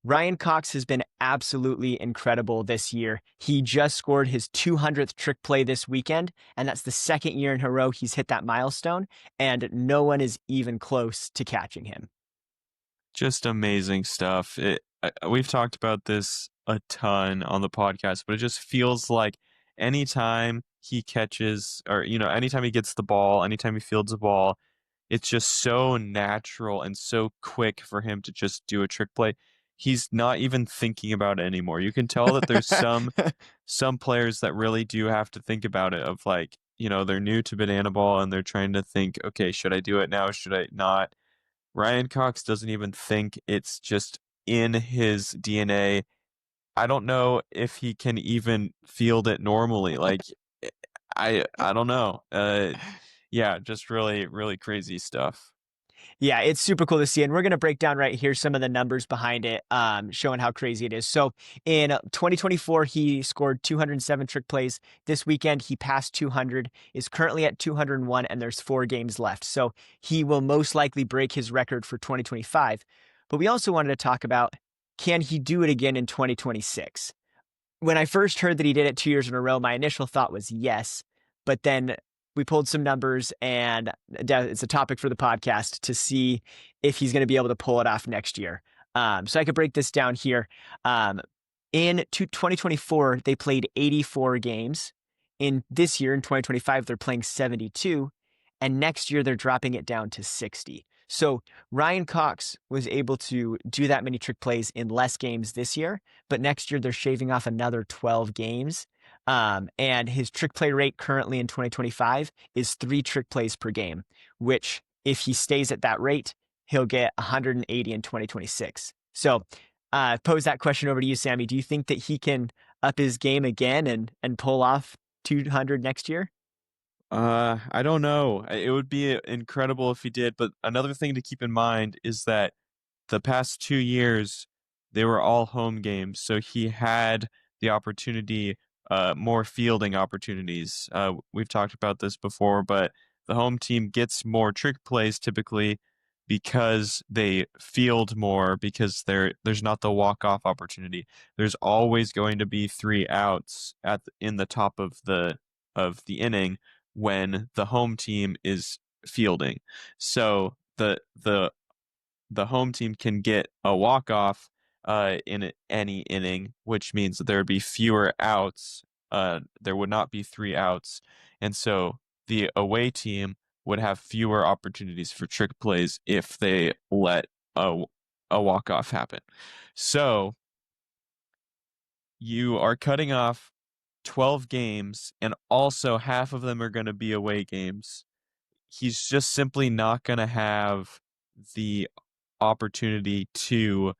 Ryan Cox has been absolutely incredible this year. He just scored his 200th trick play this weekend, and that's the second year in a row he's hit that milestone, and no one is even close to catching him. Just amazing stuff. We've talked about this a ton on the podcast, but it just feels like anytime he catches or, anytime he gets the ball, anytime he fields the ball, it's just so natural and so quick for him to just do a trick play. He's not even thinking about it anymore. You can tell that there's some players that really do have to think about it of like, they're new to banana ball and they're trying to think, okay, should I do it now? Should I not? Ryan Cox doesn't even think, it's just in his DNA. I don't know if he can even field it normally. Like I don't know. Yeah, just really really crazy stuff. Yeah, it's super cool to see. And we're going to break down right here some of the numbers behind it, showing how crazy it is. So in 2024, he scored 207 trick plays. This weekend, he passed 200, is currently at 201, and there's 4 games left. So he will most likely break his record for 2025. But we also wanted to talk about, can he do it again in 2026? When I first heard that he did it 2 years in a row, my initial thought was yes. But then we pulled some numbers, and it's a topic for the podcast to see if he's going to be able to pull it off next year. So I could break this down here. Um, in 2024, they played 84 games. In this year, in 2025, they're playing 72. And next year, they're dropping it down to 60. So Ryan Cox was able to do that many trick plays in less games this year, but next year they're shaving off another 12 games. And his trick play rate currently in 2025 is 3 trick plays per game, which if he stays at that rate, he'll get 180 in 2026. So pose that question over to you, Sammy. Do you think that he can up his game again and pull off 200 next year? I don't know. It would be incredible if he did, but another thing to keep in mind is that the past 2 years, they were all home games, so he had the opportunity, more fielding opportunities. We've talked about this before, but the home team gets more trick plays typically because they field more because there's not the walk-off opportunity. There's always going to be 3 outs in the top of the inning when the home team is fielding. So the home team can get a walk off in any inning, which means that there would be fewer outs. There would not be 3 outs, and so the away team would have fewer opportunities for trick plays if they let a walk off happen. So you are cutting off 12 games, and also half of them are going to be away games. He's just simply not going to have the opportunity to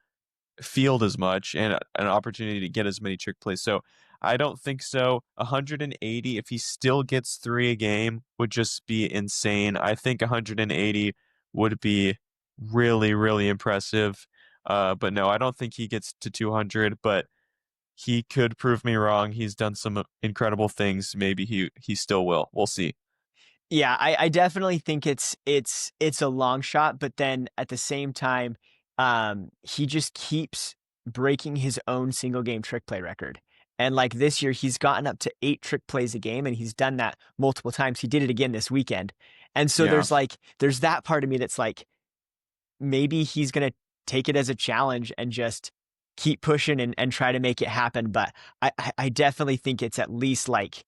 field as much and an opportunity to get as many trick plays. So I don't think so. 180, if he still gets 3 a game, would just be insane. I think 180 would be really, really impressive. But no, I don't think he gets to 200, but he could prove me wrong. He's done some incredible things. Maybe he still will. We'll see. Yeah, I definitely think it's a long shot, but then at the same time, he just keeps breaking his own single game trick play record. And like this year, he's gotten up to 8 trick plays a game, and he's done that multiple times. He did it again this weekend. And so Yeah. there's that part of me that's like, maybe he's gonna take it as a challenge and just keep pushing and try to make it happen. But I definitely think it's at least like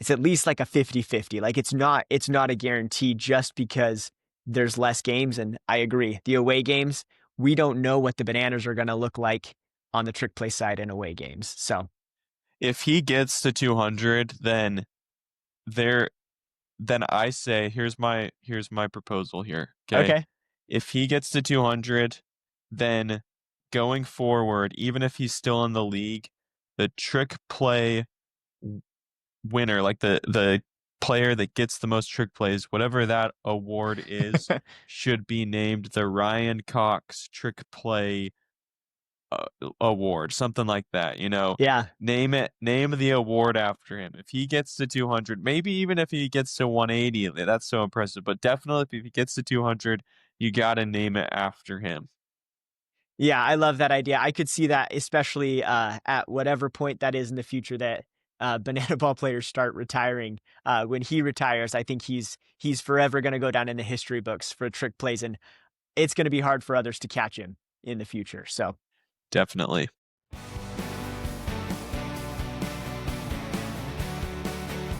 a 50-50. Like it's not a guarantee just because there's less games. And I agree. The away games, we don't know what the Bananas are going to look like on the trick play side in away games. So, If he gets to 200, there then I say here's my proposal here. Okay. okay. If he gets to 200, then going forward, even if he's still in the league, the trick play winner, like the player that gets the most trick plays, whatever that award is, should be named the Ryan Cox Trick Play uh, Award, something like that. Yeah. Name the award after him. If he gets to 200, maybe even if he gets to 180, that's so impressive. But definitely, if he gets to 200, you got to name it after him. Yeah, I love that idea. I could see that, especially at whatever point that is in the future that banana ball players start retiring. When he retires, I think he's forever going to go down in the history books for trick plays, and it's going to be hard for others to catch him in the future. So Definitely.